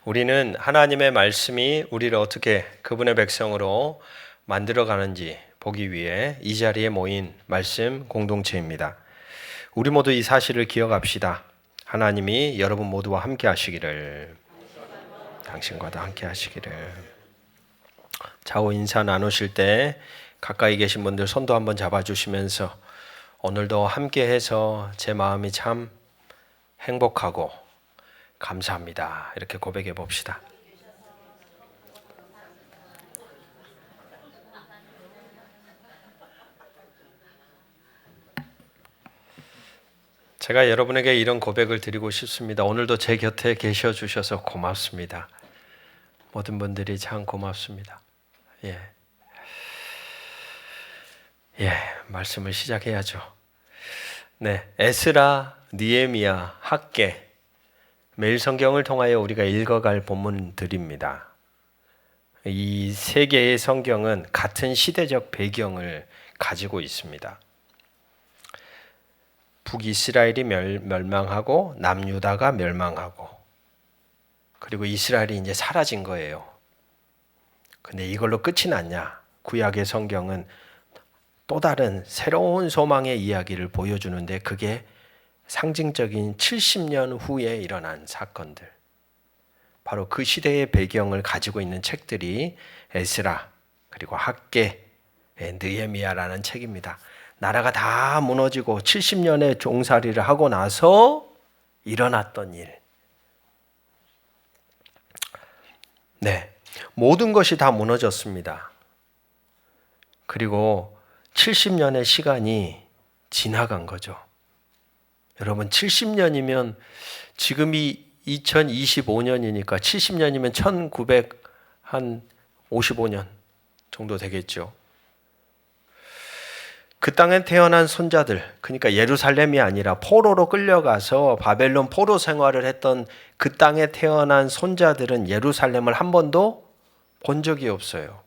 우리는 하나님의 말씀이 우리를 어떻게 그분의 백성으로 만들어가는지 보기 위해 이 자리에 모인 말씀 공동체입니다. 우리 모두 이 사실을 기억합시다. 하나님이 여러분 모두와 함께 하시기를, 당신과도 함께 하시기를. 좌우 인사 나누실 때 가까이 계신 분들 손도 한번 잡아주시면서 오늘도 함께 해서 제 마음이 참 행복하고 감사합니다. 이렇게 고백해 봅시다. 제가 여러분에게 이런 고백을 드리고 싶습니다. 오늘도 제 곁에 계셔 주셔서 고맙습니다. 모든 분들이 참 고맙습니다. 말씀을 시작해야죠. 에스라, 느헤미야, 학개, 매일 성경을 통하여 우리가 읽어갈 본문들입니다. 이 세 개의 성경은 같은 시대적 배경을 가지고 있습니다. 북이스라엘이 멸망하고 남유다가 멸망하고 그리고 이스라엘이 이제 사라진 거예요. 근데 이걸로 끝이 났냐? 구약의 성경은 또 다른 새로운 소망의 이야기를 보여주는데 그게 상징적인 70년 후에 일어난 사건들, 바로 그 시대의 배경을 가지고 있는 책들이 에스라 그리고 학개, 느헤미야라는 책입니다. 나라가 다 무너지고 70년의 종살이를 하고 나서 일어났던 일. 모든 것이 다 무너졌습니다. 그리고 70년의 시간이 지나간 거죠. 여러분 70년이면 지금이 2025년이니까 70년이면 1955년 정도 되겠죠. 그 땅에 태어난 손자들, 그러니까 예루살렘이 아니라 포로로 끌려가서 바벨론 포로 생활을 했던 그 땅에 태어난 손자들은 예루살렘을 한 번도 본 적이 없어요.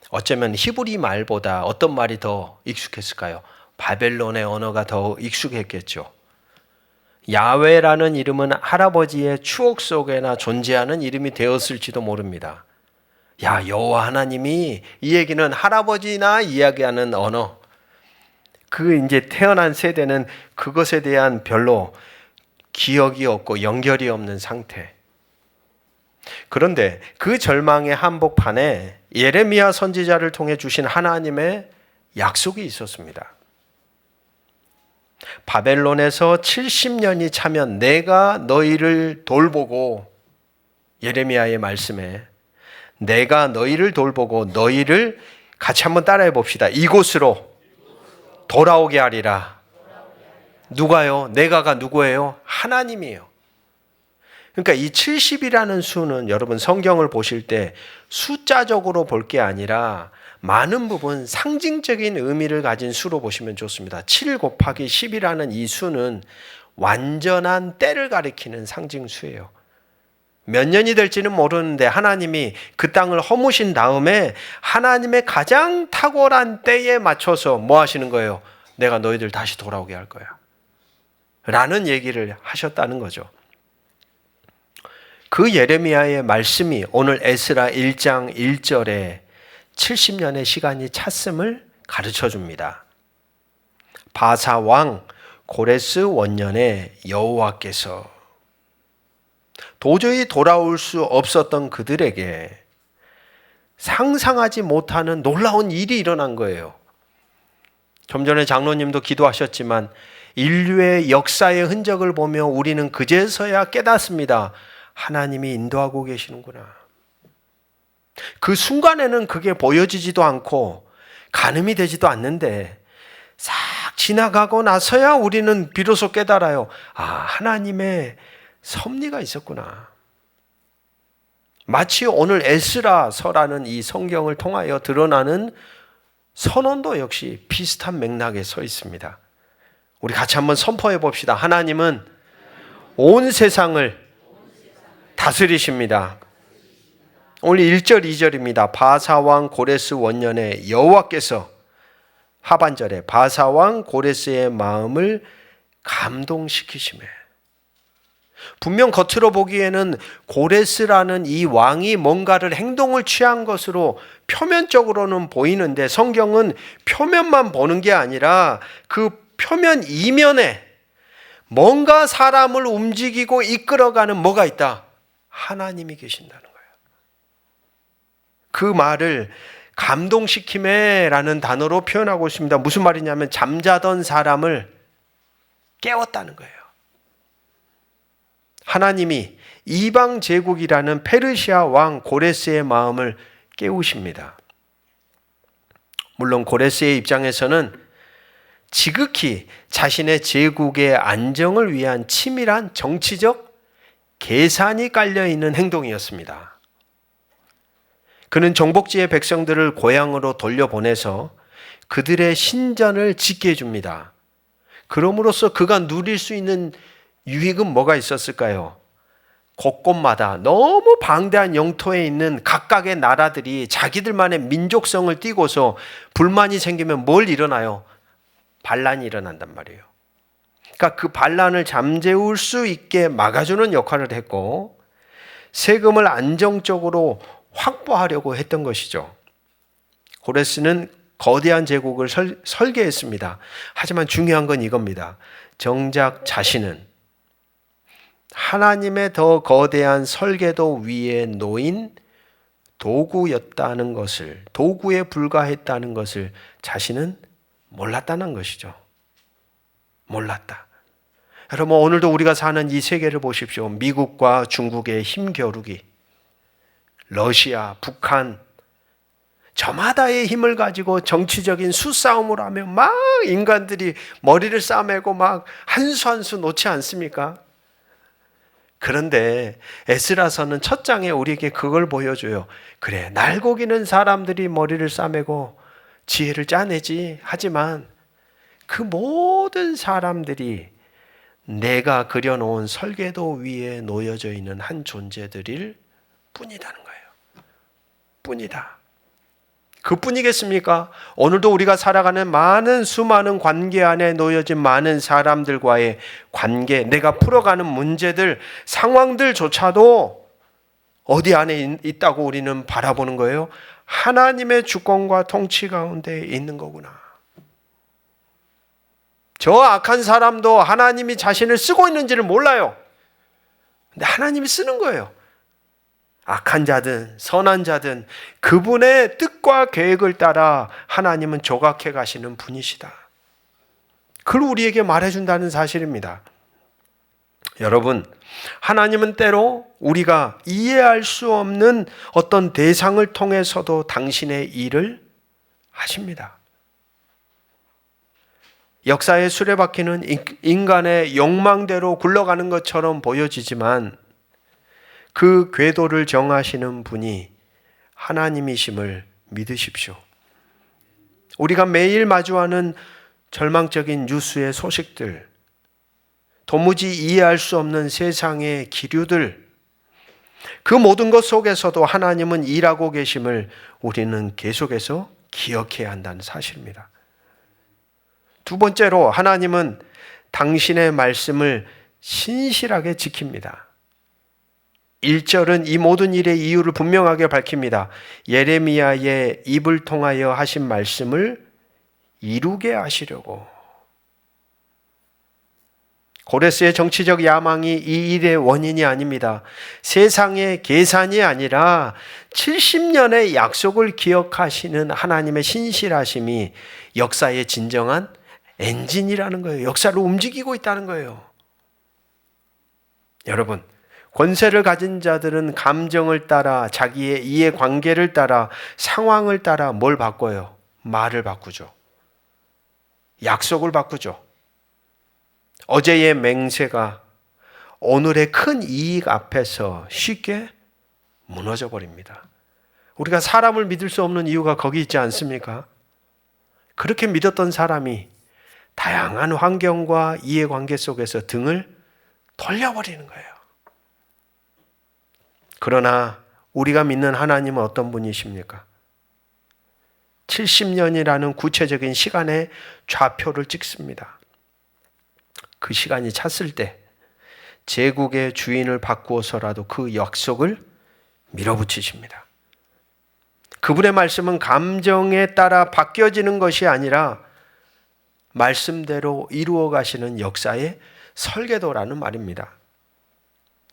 어쩌면 히브리 말보다 어떤 말이 더 익숙했을까요? 바벨론의 언어가 더 익숙했겠죠. 야훼라는 이름은 할아버지의 추억 속에나 존재하는 이름이 되었을지도 모릅니다. 여호와 하나님이, 이 얘기는 할아버지나 이야기하는 언어. 이제 태어난 세대는 그것에 대한 별로 기억이 없고 연결이 없는 상태. 그런데 그 절망의 한복판에 예레미야 선지자를 통해 주신 하나님의 약속이 있었습니다. 바벨론에서 70년이 차면 내가 너희를 돌보고, 예레미야의 말씀에 내가 너희를 돌보고 너희를, 같이 한번 따라해 봅시다. 이곳으로 돌아오게 하리라. 누가요? 내가가 누구예요? 하나님이에요. 그러니까 이 70이라는 수는 여러분 성경을 보실 때 숫자적으로 볼 게 아니라 많은 부분 상징적인 의미를 가진 수로 보시면 좋습니다. 7 곱하기 10이라는 이 수는 완전한 때를 가리키는 상징수예요. 몇 년이 될지는 모르는데 하나님이 그 땅을 허무신 다음에 하나님의 가장 탁월한 때에 맞춰서 뭐 하시는 거예요? 내가 너희들 다시 돌아오게 할 거야 라는 얘기를 하셨다는 거죠. 그 예레미야의 말씀이 오늘 에스라 1장 1절에 70년의 시간이 찼음을 가르쳐 줍니다. 바사 왕 고레스 원년에 여호와께서, 도저히 돌아올 수 없었던 그들에게 상상하지 못하는 놀라운 일이 일어난 거예요. 좀 전에 장로님도 기도하셨지만 인류의 역사의 흔적을 보며 우리는 그제서야 깨닫습니다. 하나님이 인도하고 계시는구나. 그 순간에는 그게 보여지지도 않고 가늠이 되지도 않는데 싹 지나가고 나서야 우리는 비로소 깨달아요. 하나님의 섭리가 있었구나. 마치 오늘 에스라서라는 이 성경을 통하여 드러나는 선언도 역시 비슷한 맥락에 서 있습니다. 우리 같이 한번 선포해 봅시다. 하나님은 온 세상을 다스리십니다. 오늘 1절 2절입니다. 바사왕 고레스 원년에 여호와께서, 하반절에 바사왕 고레스의 마음을 감동시키시매. 분명 겉으로 보기에는 고레스라는 이 왕이 뭔가를 행동을 취한 것으로 표면적으로는 보이는데 성경은 표면만 보는 게 아니라 그 표면 이면에 뭔가 사람을 움직이고 이끌어가는 뭐가 있다? 하나님이 계신다는 거예요. 그 말을 감동시킴에라는 단어로 표현하고 있습니다. 무슨 말이냐면 잠자던 사람을 깨웠다는 거예요. 하나님이 이방 제국이라는 페르시아 왕 고레스의 마음을 깨우십니다. 물론 고레스의 입장에서는 지극히 자신의 제국의 안정을 위한 치밀한 정치적 계산이 깔려있는 행동이었습니다. 그는 정복지의 백성들을 고향으로 돌려보내서 그들의 신전을 짓게 해줍니다. 그럼으로써 그가 누릴 수 있는 유익은 뭐가 있었을까요? 곳곳마다 너무 방대한 영토에 있는 각각의 나라들이 자기들만의 민족성을 띠고서 불만이 생기면 뭘 일어나요? 반란이 일어난단 말이에요. 그러니까 그 반란을 잠재울 수 있게 막아주는 역할을 했고 세금을 안정적으로 확보하려고 했던 것이죠. 고레스는 거대한 제국을 설계했습니다. 하지만 중요한 건 이겁니다. 정작 자신은 하나님의 더 거대한 설계도 위에 놓인 도구였다는 것을, 도구에 불과했다는 것을 자신은 몰랐다는 것이죠. 몰랐다. 여러분, 오늘도 우리가 사는 이 세계를 보십시오. 미국과 중국의 힘겨루기, 러시아, 북한, 저마다의 힘을 가지고 정치적인 수싸움을 하며 막 인간들이 머리를 싸매고 막 한 수 한 수 놓지 않습니까? 그런데 에스라서는 첫 장에 우리에게 그걸 보여줘요. 그래, 날고기는 사람들이 머리를 싸매고 지혜를 짜내지. 하지만 그 모든 사람들이 내가 그려놓은 설계도 위에 놓여져 있는 한 존재들일 뿐이라는 거예요. 뿐이다. 그뿐이겠습니까? 오늘도 우리가 살아가는 많은 수많은 관계 안에 놓여진 많은 사람들과의 관계, 내가 풀어가는 문제들, 상황들조차도 어디 안에 있다고 우리는 바라보는 거예요? 하나님의 주권과 통치 가운데 있는 거구나. 저 악한 사람도 하나님이 자신을 쓰고 있는지를 몰라요. 근데 하나님이 쓰는 거예요. 악한 자든 선한 자든 그분의 뜻과 계획을 따라 하나님은 조각해 가시는 분이시다. 그걸 우리에게 말해준다는 사실입니다. 여러분, 하나님은 때로 우리가 이해할 수 없는 어떤 대상을 통해서도 당신의 일을 하십니다. 역사의 수레바퀴는 인간의 욕망대로 굴러가는 것처럼 보여지지만 그 궤도를 정하시는 분이 하나님이심을 믿으십시오. 우리가 매일 마주하는 절망적인 뉴스의 소식들, 도무지 이해할 수 없는 세상의 기류들, 그 모든 것 속에서도 하나님은 일하고 계심을 우리는 계속해서 기억해야 한다는 사실입니다. 두 번째로 하나님은 당신의 말씀을 신실하게 지킵니다. 1절은 이 모든 일의 이유를 분명하게 밝힙니다. 예레미야의 입을 통하여 하신 말씀을 이루게 하시려고. 고레스의 정치적 야망이 이 일의 원인이 아닙니다. 세상의 계산이 아니라 70년의 약속을 기억하시는 하나님의 신실하심이 역사의 진정한 엔진이라는 거예요. 역사를 움직이고 있다는 거예요. 여러분, 권세를 가진 자들은 감정을 따라 자기의 이해관계를 따라 상황을 따라 뭘 바꿔요? 말을 바꾸죠. 약속을 바꾸죠. 어제의 맹세가 오늘의 큰 이익 앞에서 쉽게 무너져 버립니다. 우리가 사람을 믿을 수 없는 이유가 거기 있지 않습니까? 그렇게 믿었던 사람이 다양한 환경과 이해관계 속에서 등을 돌려버리는 거예요. 그러나 우리가 믿는 하나님은 어떤 분이십니까? 70년이라는 구체적인 시간의 좌표를 찍습니다. 그 시간이 찼을 때 제국의 주인을 바꾸어서라도 그 약속을 밀어붙이십니다. 그분의 말씀은 감정에 따라 바뀌어지는 것이 아니라 말씀대로 이루어 가시는 역사의 설계도라는 말입니다.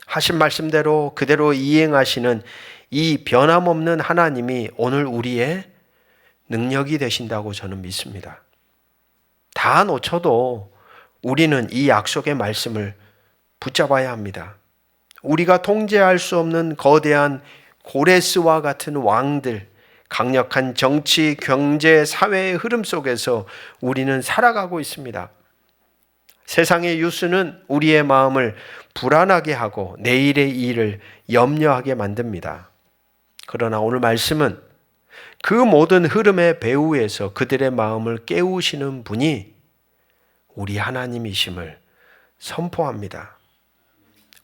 하신 말씀대로 그대로 이행하시는 이 변함없는 하나님이 오늘 우리의 능력이 되신다고 저는 믿습니다. 다 놓쳐도 우리는 이 약속의 말씀을 붙잡아야 합니다. 우리가 통제할 수 없는 거대한 고레스와 같은 왕들, 강력한 정치, 경제, 사회의 흐름 속에서 우리는 살아가고 있습니다. 세상의 뉴스는 우리의 마음을 불안하게 하고 내일의 일을 염려하게 만듭니다. 그러나 오늘 말씀은 그 모든 흐름의 배후에서 그들의 마음을 깨우시는 분이 우리 하나님이심을 선포합니다.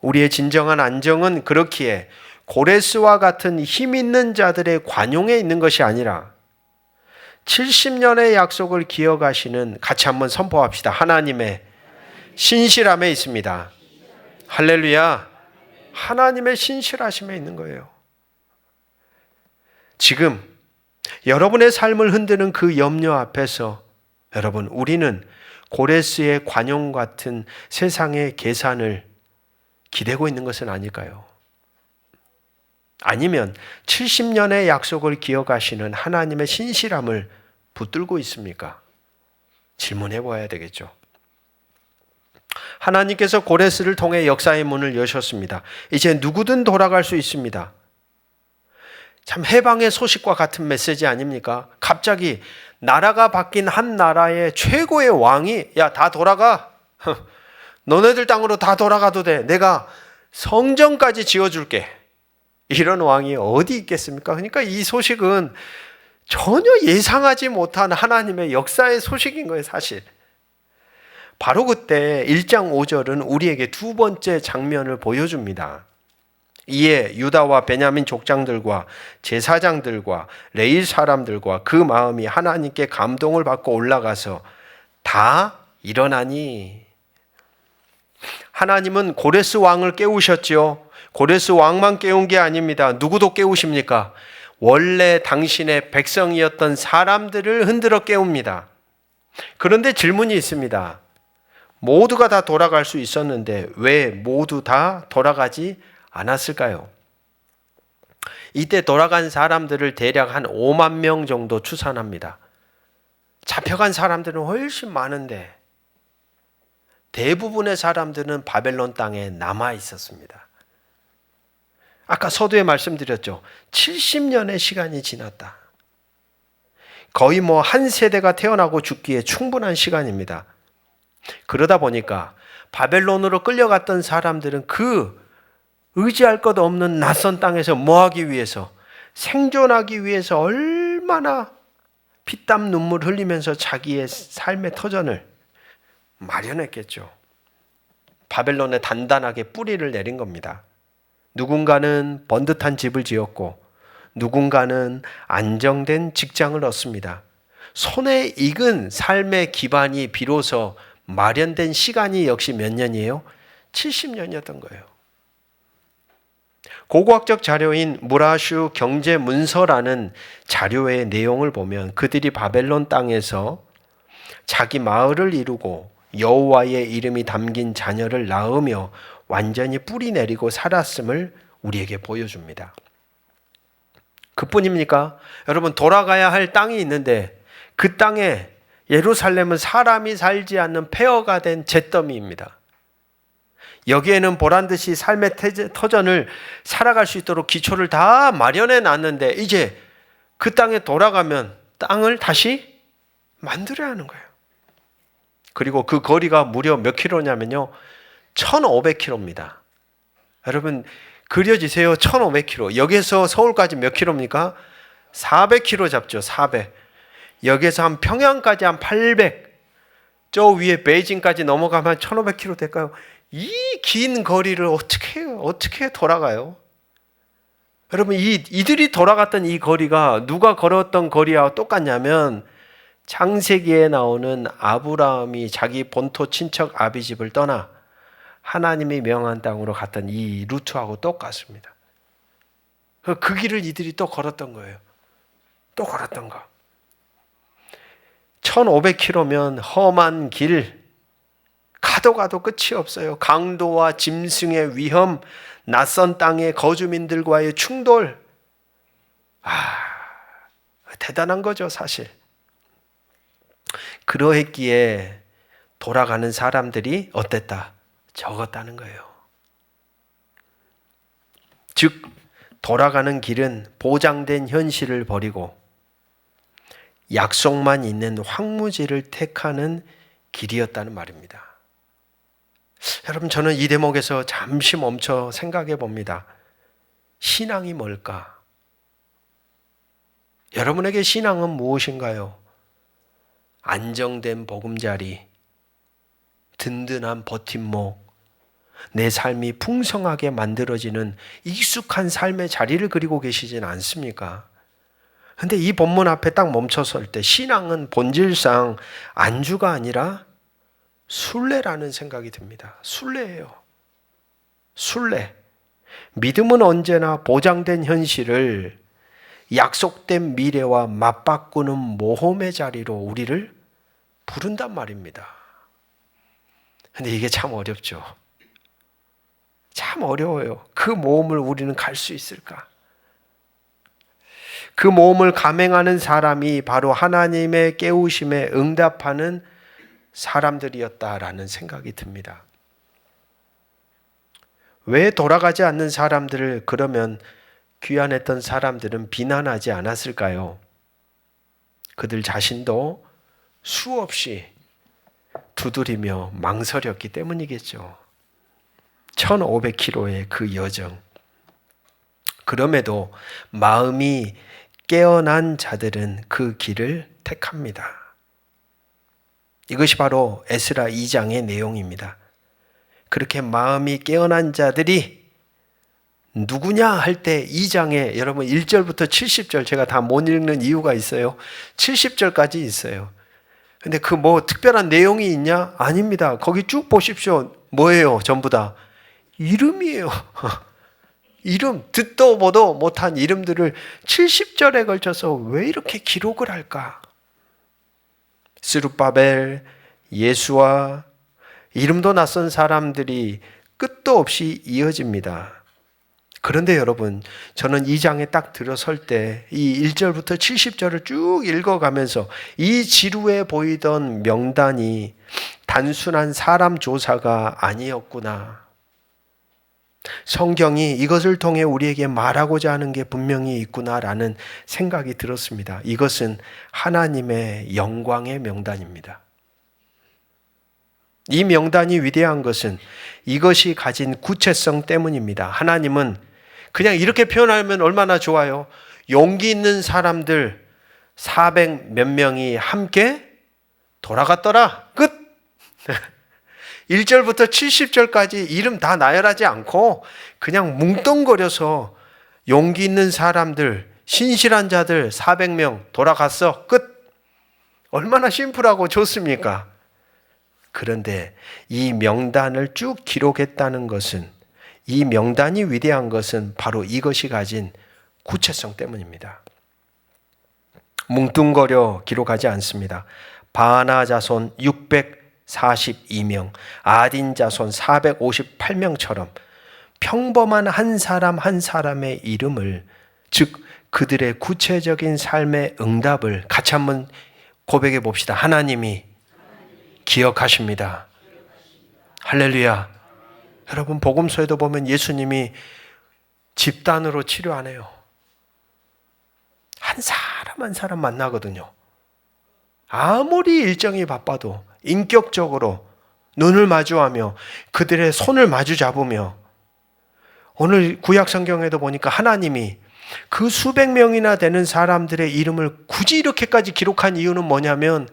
우리의 진정한 안정은 그렇기에 고레스와 같은 힘 있는 자들의 관용에 있는 것이 아니라 70년의 약속을 기억하시는, 같이 한번 선포합시다. 하나님의 신실함에 있습니다. 할렐루야. 하나님의 신실하심에 있는 거예요. 지금 여러분의 삶을 흔드는 그 염려 앞에서 여러분, 우리는 고레스의 관용 같은 세상의 계산을 기대고 있는 것은 아닐까요? 아니면 70년의 약속을 기억하시는 하나님의 신실함을 붙들고 있습니까? 질문해 봐야 되겠죠. 하나님께서 고레스를 통해 역사의 문을 여셨습니다. 이제 누구든 돌아갈 수 있습니다. 참 해방의 소식과 같은 메시지 아닙니까? 갑자기 나라가 바뀐 한 나라의 최고의 왕이 야, 다 돌아가. 너네들 땅으로 다 돌아가도 돼. 내가 성전까지 지어줄게. 이런 왕이 어디 있겠습니까? 그러니까 이 소식은 전혀 예상하지 못한 하나님의 역사의 소식인 거예요, 사실. 바로 그때 1장 5절은 우리에게 두 번째 장면을 보여줍니다. 이에 유다와 베냐민 족장들과 제사장들과 레위 사람들과 그 마음이 하나님께 감동을 받고 올라가서 다 일어나니. 하나님은 고레스 왕을 깨우셨죠. 고레스 왕만 깨운 게 아닙니다. 누구도 깨우십니까? 원래 당신의 백성이었던 사람들을 흔들어 깨웁니다. 그런데 질문이 있습니다. 모두가 다 돌아갈 수 있었는데 왜 모두 다 돌아가지 않았을까요? 이때 돌아간 사람들을 대략 한 5만 명 정도 추산합니다. 잡혀간 사람들은 훨씬 많은데 대부분의 사람들은 바벨론 땅에 남아 있었습니다. 아까 서두에 말씀드렸죠. 70년의 시간이 지났다. 거의 한 세대가 태어나고 죽기에 충분한 시간입니다. 그러다 보니까 바벨론으로 끌려갔던 사람들은 그 의지할 것 없는 낯선 땅에서 뭐하기 위해서, 생존하기 위해서 얼마나 피땀 눈물 흘리면서 자기의 삶의 터전을 마련했겠죠. 바벨론에 단단하게 뿌리를 내린 겁니다. 누군가는 번듯한 집을 지었고 누군가는 안정된 직장을 얻습니다. 손에 익은 삶의 기반이 비로소 마련된 시간이 역시 몇 년이에요? 70년이었던 거예요. 고고학적 자료인 무라슈 경제문서라는 자료의 내용을 보면 그들이 바벨론 땅에서 자기 마을을 이루고 여호와의 이름이 담긴 자녀를 낳으며 완전히 뿌리 내리고 살았음을 우리에게 보여줍니다. 그뿐입니까? 여러분, 돌아가야 할 땅이 있는데 그 땅에 예루살렘은 사람이 살지 않는 폐허가 된 잿더미입니다. 여기에는 보란듯이 삶의 터전을 살아갈 수 있도록 기초를 다 마련해 놨는데 이제 그 땅에 돌아가면 땅을 다시 만들어야 하는 거예요. 그리고 그 거리가 무려 몇 킬로냐면요, 1500km입니다. 여러분 그려지세요. 1500km. 여기서 서울까지 몇 킬로입니까? 400km 잡죠. 400. 여기서 한 평양까지 한 800. 저 위에 베이징까지 넘어가면 1500km 될까요? 이 긴 거리를 어떻게 해요? 어떻게 돌아가요? 여러분 이들이 돌아갔던 이 거리가 누가 걸었던 거리와 똑같냐면 창세기에 나오는 아브라함이 자기 본토 친척 아비 집을 떠나 하나님이 명한 땅으로 갔던 이 루트하고 똑같습니다. 그 길을 이들이 또 걸었던 거예요. 또 걸었던 거. 1500km면 험한 길, 가도 끝이 없어요. 강도와 짐승의 위험, 낯선 땅의 거주민들과의 충돌. 대단한 거죠, 사실. 그러했기에 돌아가는 사람들이 어땠다? 적었다는 거예요. 즉, 돌아가는 길은 보장된 현실을 버리고 약속만 있는 황무지를 택하는 길이었다는 말입니다. 여러분, 저는 이 대목에서 잠시 멈춰 생각해 봅니다. 신앙이 뭘까? 여러분에게 신앙은 무엇인가요? 안정된 보금자리, 든든한 버팀목, 내 삶이 풍성하게 만들어지는 익숙한 삶의 자리를 그리고 계시진 않습니까? 근데 이 본문 앞에 딱 멈춰설 때 신앙은 본질상 안주가 아니라 순례라는 생각이 듭니다. 순례예요. 순례. 믿음은 언제나 보장된 현실을 약속된 미래와 맞바꾸는 모험의 자리로 우리를 부른단 말입니다. 근데 이게 참 어렵죠. 참 어려워요. 그 모험을 우리는 갈 수 있을까? 그 모험을 감행하는 사람이 바로 하나님의 깨우심에 응답하는 사람들이었다라는 생각이 듭니다. 왜 돌아가지 않는 사람들을 그러면 귀환했던 사람들은 비난하지 않았을까요? 그들 자신도 수없이 두드리며 망설였기 때문이겠죠. 1500km의 그 여정. 그럼에도 마음이 깨어난 자들은 그 길을 택합니다. 이것이 바로 에스라 2장의 내용입니다. 그렇게 마음이 깨어난 자들이 누구냐 할 때 2장에 여러분 1절부터 70절 제가 다 못 읽는 이유가 있어요. 70절까지 있어요. 근데 그 뭐 특별한 내용이 있냐? 아닙니다. 거기 쭉 보십시오. 뭐예요? 전부 다 이름이에요. 이름, 듣도 보도 못한 이름들을 70절에 걸쳐서 왜 이렇게 기록을 할까? 스룹바벨, 예수와 이름도 낯선 사람들이 끝도 없이 이어집니다. 그런데 여러분, 저는 이 장에 딱 들어설 때 이 1절부터 70절을 쭉 읽어가면서 이 지루해 보이던 명단이 단순한 사람 조사가 아니었구나. 성경이 이것을 통해 우리에게 말하고자 하는 게 분명히 있구나라는 생각이 들었습니다. 이것은 하나님의 영광의 명단입니다. 이 명단이 위대한 것은 이것이 가진 구체성 때문입니다. 하나님은 그냥 이렇게 표현하면 얼마나 좋아요. 용기 있는 사람들 400 몇 명이 함께 돌아갔더라. 끝. 1절부터 70절까지 이름 다 나열하지 않고 그냥 뭉뚱거려서 용기 있는 사람들, 신실한 자들 400명 돌아갔어. 끝. 얼마나 심플하고 좋습니까? 그런데 이 명단을 쭉 기록했다는 것은, 이 명단이 위대한 것은 바로 이것이 가진 구체성 때문입니다. 뭉뚱거려 기록하지 않습니다. 바나 자손 642명, 아딘 자손 458명처럼 평범한 한 사람 한 사람의 이름을, 즉 그들의 구체적인 삶의 응답을 같이 한번 고백해 봅시다. 하나님이 기억하십니다. 할렐루야. 여러분, 복음서에도 보면 예수님이 집단으로 치료 안 해요. 한 사람 한 사람 만나거든요. 아무리 일정이 바빠도 인격적으로 눈을 마주하며 그들의 손을 마주 잡으며, 오늘 구약 성경에도 보니까 하나님이 그 수백 명이나 되는 사람들의 이름을 굳이 이렇게까지 기록한 이유는 뭐냐면,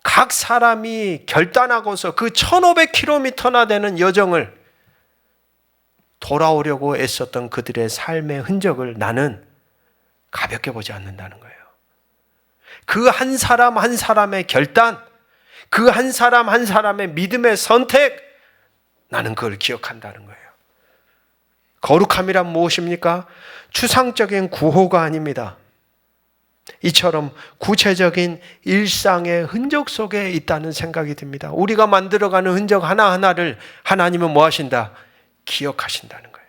각 사람이 결단하고서 그 1500km나 되는 여정을 돌아오려고 애썼던 그들의 삶의 흔적을 나는 가볍게 보지 않는다는 거예요. 그 한 사람 한 사람의 결단, 그 한 사람 한 사람의 믿음의 선택, 나는 그걸 기억한다는 거예요. 거룩함이란 무엇입니까? 추상적인 구호가 아닙니다. 이처럼 구체적인 일상의 흔적 속에 있다는 생각이 듭니다. 우리가 만들어가는 흔적 하나하나를 하나님은 뭐 하신다? 기억하신다는 거예요.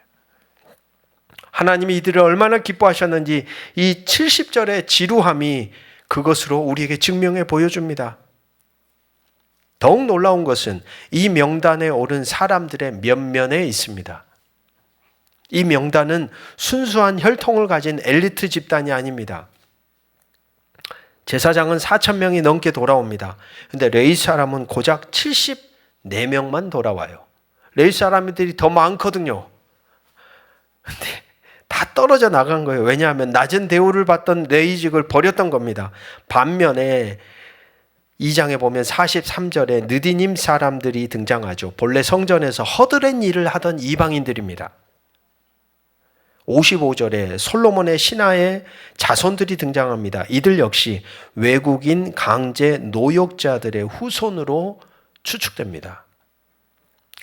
하나님이 이들을 얼마나 기뻐하셨는지 이 70절의 지루함이 그것으로 우리에게 증명해 보여줍니다. 더욱 놀라운 것은 이 명단에 오른 사람들의 면면에 있습니다. 이 명단은 순수한 혈통을 가진 엘리트 집단이 아닙니다. 제사장은 4,000명이 넘게 돌아옵니다. 그런데 레위 사람은 고작 74명만 돌아와요. 레위 사람들이 더 많거든요. 근데 다 떨어져 나간 거예요. 왜냐하면 낮은 대우를 받던 레위직을 버렸던 겁니다. 반면에 2장에 보면 43절에 느디님 사람들이 등장하죠. 본래 성전에서 허드렛 일을 하던 이방인들입니다. 55절에 솔로몬의 신하의 자손들이 등장합니다. 이들 역시 외국인 강제 노역자들의 후손으로 추측됩니다.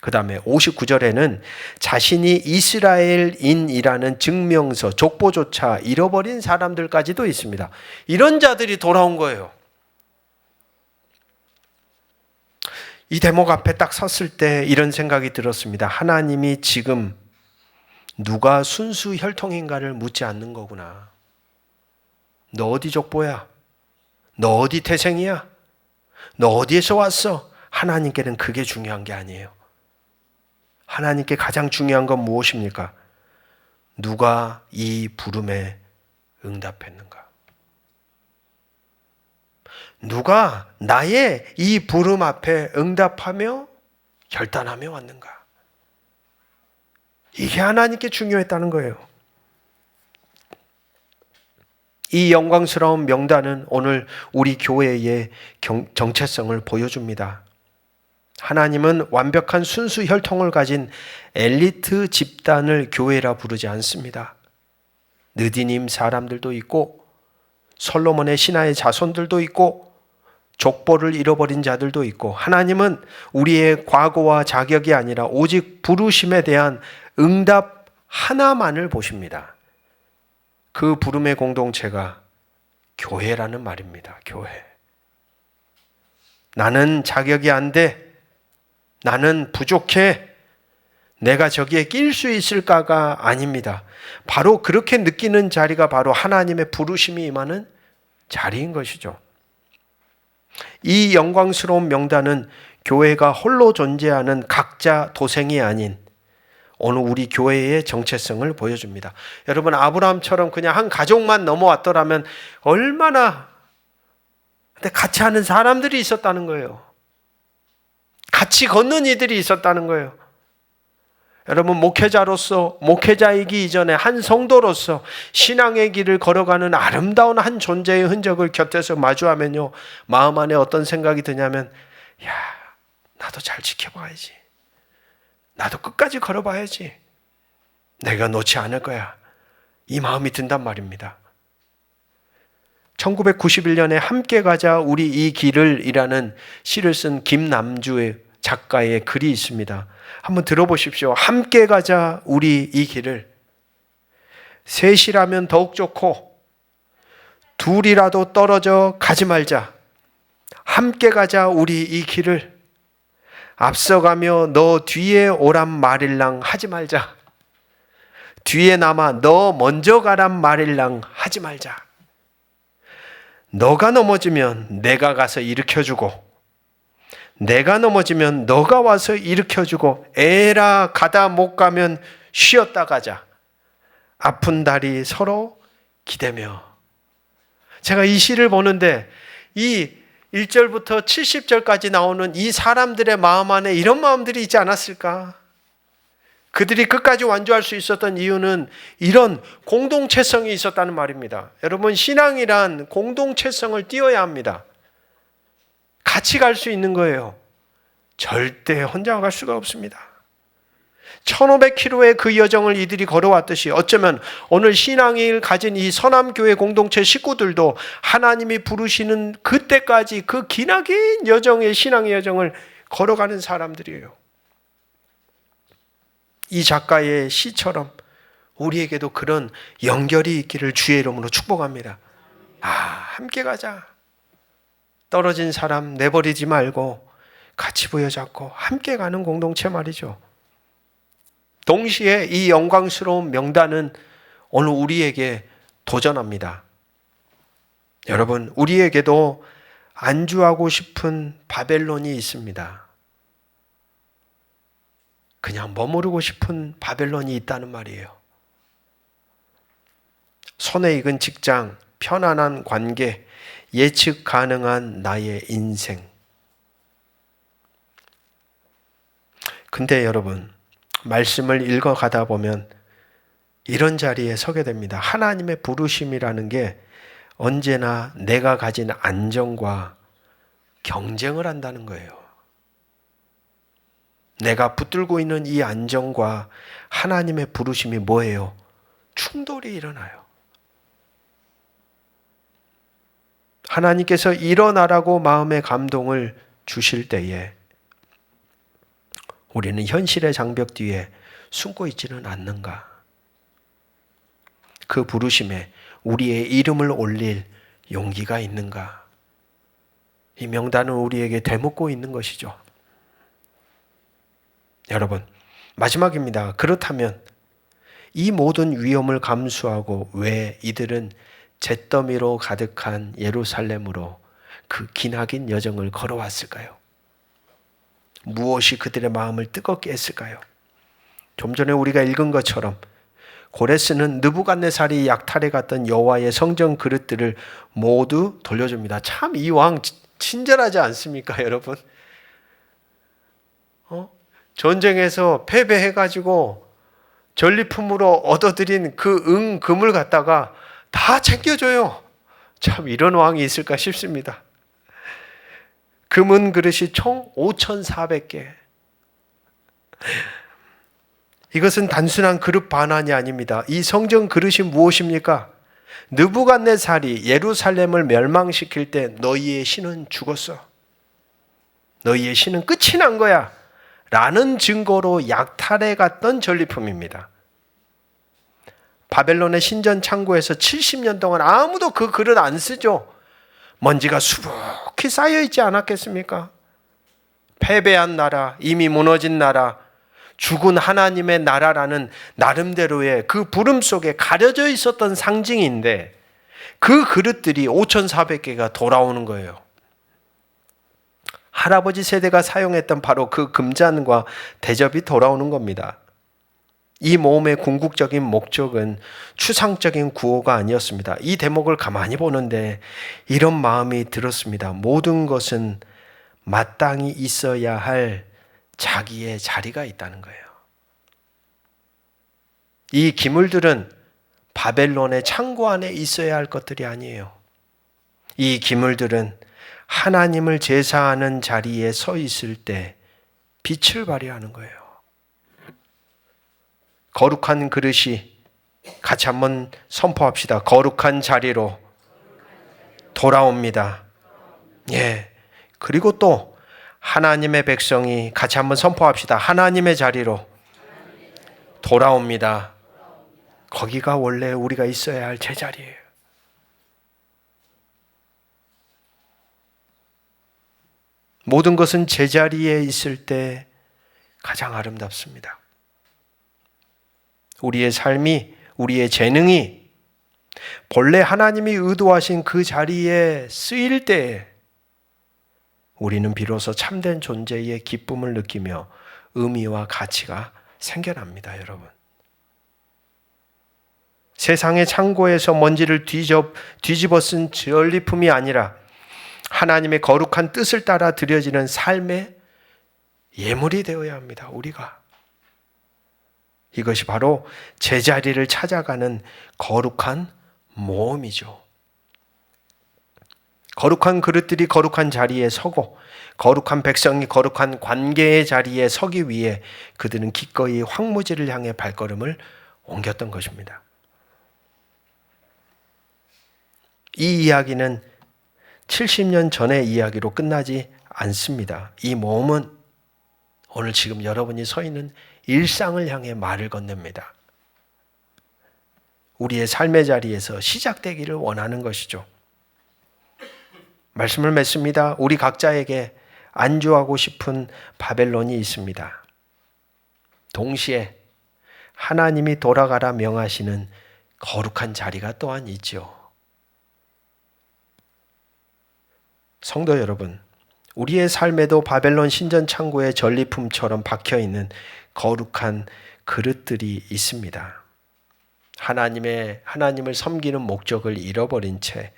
그 다음에 59절에는 자신이 이스라엘인이라는 증명서, 족보조차 잃어버린 사람들까지도 있습니다. 이런 자들이 돌아온 거예요. 이 대목 앞에 딱 섰을 때 이런 생각이 들었습니다. 하나님이 지금 누가 순수 혈통인가를 묻지 않는 거구나. 너 어디 족보야? 너 어디 태생이야? 너 어디에서 왔어? 하나님께는 그게 중요한 게 아니에요. 하나님께 가장 중요한 건 무엇입니까? 누가 이 부름에 응답했는가? 누가 나의 이 부름 앞에 응답하며 결단하며 왔는가? 이게 하나님께 중요했다는 거예요. 이 영광스러운 명단은 오늘 우리 교회의 정체성을 보여줍니다. 하나님은 완벽한 순수 혈통을 가진 엘리트 집단을 교회라 부르지 않습니다. 느디님 사람들도 있고 솔로몬의 신하의 자손들도 있고 족보를 잃어버린 자들도 있고 하나님은 우리의 과거와 자격이 아니라 오직 부르심에 대한 응답 하나만을 보십니다. 그 부름의 공동체가 교회라는 말입니다. 교회. 나는 자격이 안 돼. 나는 부족해. 내가 저기에 낄 수 있을까가 아닙니다. 바로 그렇게 느끼는 자리가 바로 하나님의 부르심이 임하는 자리인 것이죠. 이 영광스러운 명단은 교회가 홀로 존재하는 각자 도생이 아닌 오늘 우리 교회의 정체성을 보여줍니다. 여러분, 아브라함처럼 그냥 한 가족만 넘어왔더라면 얼마나, 근데 같이 하는 사람들이 있었다는 거예요. 같이 걷는 이들이 있었다는 거예요. 여러분, 목회자로서, 목회자이기 이전에 한 성도로서 신앙의 길을 걸어가는 아름다운 한 존재의 흔적을 곁에서 마주하면요, 마음 안에 어떤 생각이 드냐면, 야, 나도 잘 지켜봐야지. 나도 끝까지 걸어봐야지. 내가 놓지 않을 거야. 이 마음이 든단 말입니다. 1991년에 함께 가자 우리 이 길을 이라는 시를 쓴 김남주의 작가의 글이 있습니다. 한번 들어보십시오. 함께 가자 우리 이 길을. 셋이라면 더욱 좋고 둘이라도 떨어져 가지 말자. 함께 가자 우리 이 길을. 앞서가며 너 뒤에 오란 말일랑 하지 말자. 뒤에 남아 너 먼저 가란 말일랑 하지 말자. 너가 넘어지면 내가 가서 일으켜주고 내가 넘어지면 너가 와서 일으켜주고 에라 가다 못 가면 쉬었다 가자. 아픈 다리 서로 기대며. 제가 이 시를 보는데 이 1절부터 70절까지 나오는 이 사람들의 마음 안에 이런 마음들이 있지 않았을까? 그들이 끝까지 완주할 수 있었던 이유는 이런 공동체성이 있었다는 말입니다. 여러분, 신앙이란 공동체성을 띄어야 합니다. 같이 갈 수 있는 거예요. 절대 혼자 갈 수가 없습니다. 1500km의 그 여정을 이들이 걸어왔듯이 어쩌면 오늘 신앙을 가진 이 서남교회 공동체 식구들도 하나님이 부르시는 그때까지 그 기나긴 여정의 신앙의 여정을 걸어가는 사람들이에요. 이 작가의 시처럼 우리에게도 그런 연결이 있기를 주의 이름으로 축복합니다. 함께 가자. 떨어진 사람 내버리지 말고 같이 부여잡고 함께 가는 공동체 말이죠. 동시에 이 영광스러운 명단은 오늘 우리에게 도전합니다. 여러분, 우리에게도 안주하고 싶은 바벨론이 있습니다. 그냥 머무르고 싶은 바벨론이 있다는 말이에요. 손에 익은 직장, 편안한 관계, 예측 가능한 나의 인생. 근데 여러분, 말씀을 읽어가다 보면 이런 자리에 서게 됩니다. 하나님의 부르심이라는 게 언제나 내가 가진 안정과 경쟁을 한다는 거예요. 내가 붙들고 있는 이 안정과 하나님의 부르심이 뭐예요? 충돌이 일어나요. 하나님께서 일어나라고 마음의 감동을 주실 때에 우리는 현실의 장벽 뒤에 숨고 있지는 않는가? 그 부르심에 우리의 이름을 올릴 용기가 있는가? 이 명단은 우리에게 되묻고 있는 것이죠. 여러분, 마지막입니다. 그렇다면 이 모든 위험을 감수하고 왜 이들은 잿더미로 가득한 예루살렘으로 그 기나긴 여정을 걸어왔을까요? 무엇이 그들의 마음을 뜨겁게 했을까요? 좀 전에 우리가 읽은 것처럼 고레스는 느부갓네살이 약탈해 갔던 여호와의 성전 그릇들을 모두 돌려줍니다. 참 이 왕 친절하지 않습니까, 여러분? 전쟁에서 패배해가지고 전리품으로 얻어들인 그 금을 갖다가 다 챙겨줘요. 참 이런 왕이 있을까 싶습니다. 금은 그릇이 총 5,400개. 이것은 단순한 그릇 반환이 아닙니다. 이 성전 그릇이 무엇입니까? 느부갓네살이 예루살렘을 멸망시킬 때 너희의 신은 죽었어. 너희의 신은 끝이 난 거야. 라는 증거로 약탈해 갔던 전리품입니다. 바벨론의 신전 창고에서 70년 동안 아무도 그 그릇 안 쓰죠. 먼지가 수북히 쌓여 있지 않았겠습니까? 패배한 나라, 이미 무너진 나라, 죽은 하나님의 나라라는 나름대로의 그 부름 속에 가려져 있었던 상징인데 그 그릇들이 5,400개가 돌아오는 거예요. 할아버지 세대가 사용했던 바로 그 금잔과 대접이 돌아오는 겁니다. 이 모험의 궁극적인 목적은 추상적인 구호가 아니었습니다. 이 대목을 가만히 보는데 이런 마음이 들었습니다. 모든 것은 마땅히 있어야 할 자기의 자리가 있다는 거예요. 이 기물들은 바벨론의 창고 안에 있어야 할 것들이 아니에요. 이 기물들은 하나님을 제사하는 자리에 서 있을 때 빛을 발휘하는 거예요. 거룩한 그릇이, 같이 한번 선포합시다. 거룩한 자리로 돌아옵니다. 예. 그리고 또 하나님의 백성이, 같이 한번 선포합시다. 하나님의 자리로 돌아옵니다. 거기가 원래 우리가 있어야 할 제자리예요. 모든 것은 제자리에 있을 때 가장 아름답습니다. 우리의 삶이, 우리의 재능이 본래 하나님이 의도하신 그 자리에 쓰일 때 우리는 비로소 참된 존재의 기쁨을 느끼며 의미와 가치가 생겨납니다, 여러분. 세상의 창고에서 먼지를 뒤집어 쓴 전리품이 아니라 하나님의 거룩한 뜻을 따라 드려지는 삶의 예물이 되어야 합니다, 우리가. 이것이 바로 제자리를 찾아가는 거룩한 모험이죠. 거룩한 그릇들이 거룩한 자리에 서고 거룩한 백성이 거룩한 관계의 자리에 서기 위해 그들은 기꺼이 황무지를 향해 발걸음을 옮겼던 것입니다. 이 이야기는 70년 전의 이야기로 끝나지 않습니다. 이 모험은 오늘 지금 여러분이 서 있는 일상을 향해 말을 건넵니다. 우리의 삶의 자리에서 시작되기를 원하는 것이죠. 말씀을 맺습니다. 우리 각자에게 안주하고 싶은 바벨론이 있습니다. 동시에 하나님이 돌아가라 명하시는 거룩한 자리가 또한 있죠. 성도 여러분, 우리의 삶에도 바벨론 신전 창고의 전리품처럼 박혀있는 거룩한 그릇들이 있습니다. 하나님을 섬기는 목적을 잃어버린 채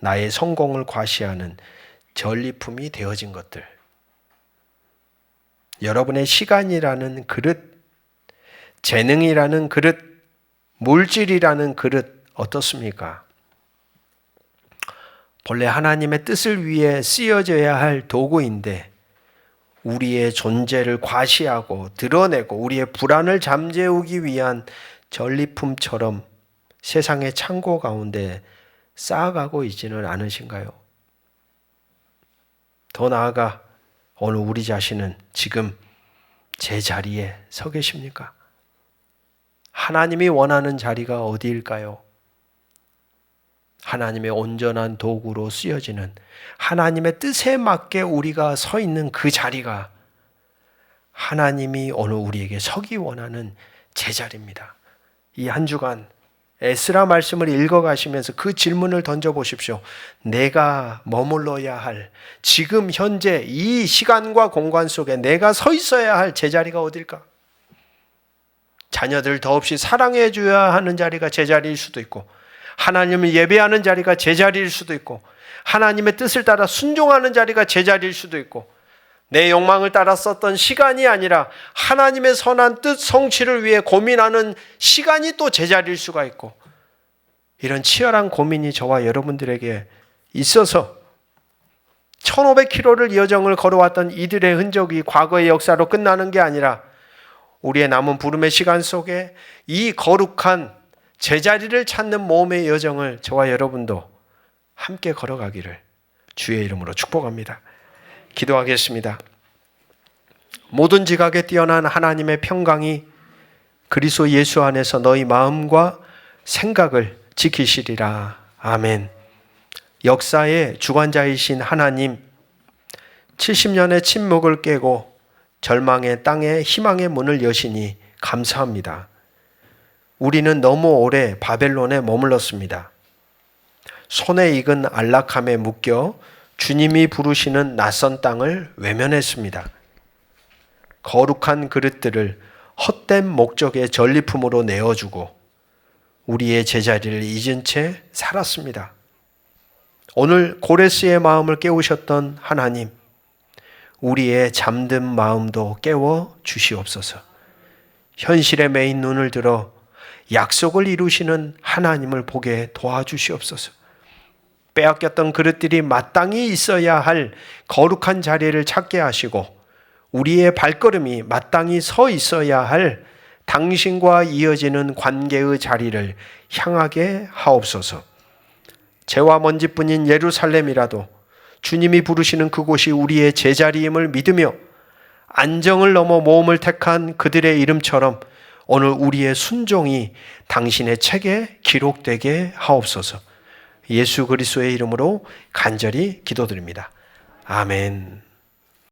나의 성공을 과시하는 전리품이 되어진 것들. 여러분의 시간이라는 그릇, 재능이라는 그릇, 물질이라는 그릇 어떻습니까? 본래 하나님의 뜻을 위해 쓰여져야 할 도구인데 우리의 존재를 과시하고 드러내고 우리의 불안을 잠재우기 위한 전리품처럼 세상의 창고 가운데 쌓아가고 있지는 않으신가요? 더 나아가 오늘 우리 자신은 지금 제 자리에 서 계십니까? 하나님이 원하는 자리가 어디일까요? 하나님의 온전한 도구로 쓰여지는 하나님의 뜻에 맞게 우리가 서 있는 그 자리가 하나님이 오늘 우리에게 서기 원하는 제자리입니다. 이 한 주간 에스라 말씀을 읽어가시면서 그 질문을 던져보십시오. 내가 머물러야 할 지금 현재 이 시간과 공간 속에 내가 서 있어야 할 제자리가 어딜까? 자녀들 더없이 사랑해 줘야 하는 자리가 제자리일 수도 있고 하나님을 예배하는 자리가 제자리일 수도 있고 하나님의 뜻을 따라 순종하는 자리가 제자리일 수도 있고 내 욕망을 따라 썼던 시간이 아니라 하나님의 선한 뜻 성취를 위해 고민하는 시간이 또 제자리일 수가 있고 이런 치열한 고민이 저와 여러분들에게 있어서 1500km를 여정을 걸어왔던 이들의 흔적이 과거의 역사로 끝나는 게 아니라 우리의 남은 부름의 시간 속에 이 거룩한 제자리를 찾는 몸의 여정을 저와 여러분도 함께 걸어가기를 주의 이름으로 축복합니다. 기도하겠습니다. 모든 지각에 뛰어난 하나님의 평강이 그리스도 예수 안에서 너희 마음과 생각을 지키시리라. 아멘. 역사의 주관자이신 하나님, 70년의 침묵을 깨고 절망의 땅에 희망의 문을 여시니 감사합니다. 우리는 너무 오래 바벨론에 머물렀습니다. 손에 익은 안락함에 묶여 주님이 부르시는 낯선 땅을 외면했습니다. 거룩한 그릇들을 헛된 목적의 전리품으로 내어주고 우리의 제자리를 잊은 채 살았습니다. 오늘 고레스의 마음을 깨우셨던 하나님, 우리의 잠든 마음도 깨워 주시옵소서. 현실에 매인 눈을 들어 약속을 이루시는 하나님을 보게 도와주시옵소서. 빼앗겼던 그릇들이 마땅히 있어야 할 거룩한 자리를 찾게 하시고 우리의 발걸음이 마땅히 서 있어야 할 당신과 이어지는 관계의 자리를 향하게 하옵소서. 죄와 먼지뿐인 예루살렘이라도 주님이 부르시는 그곳이 우리의 제자리임을 믿으며 안정을 넘어 모험을 택한 그들의 이름처럼 오늘 우리의 순종이 당신의 책에 기록되게 하옵소서. 예수 그리스도의 이름으로 간절히 기도드립니다. 아멘.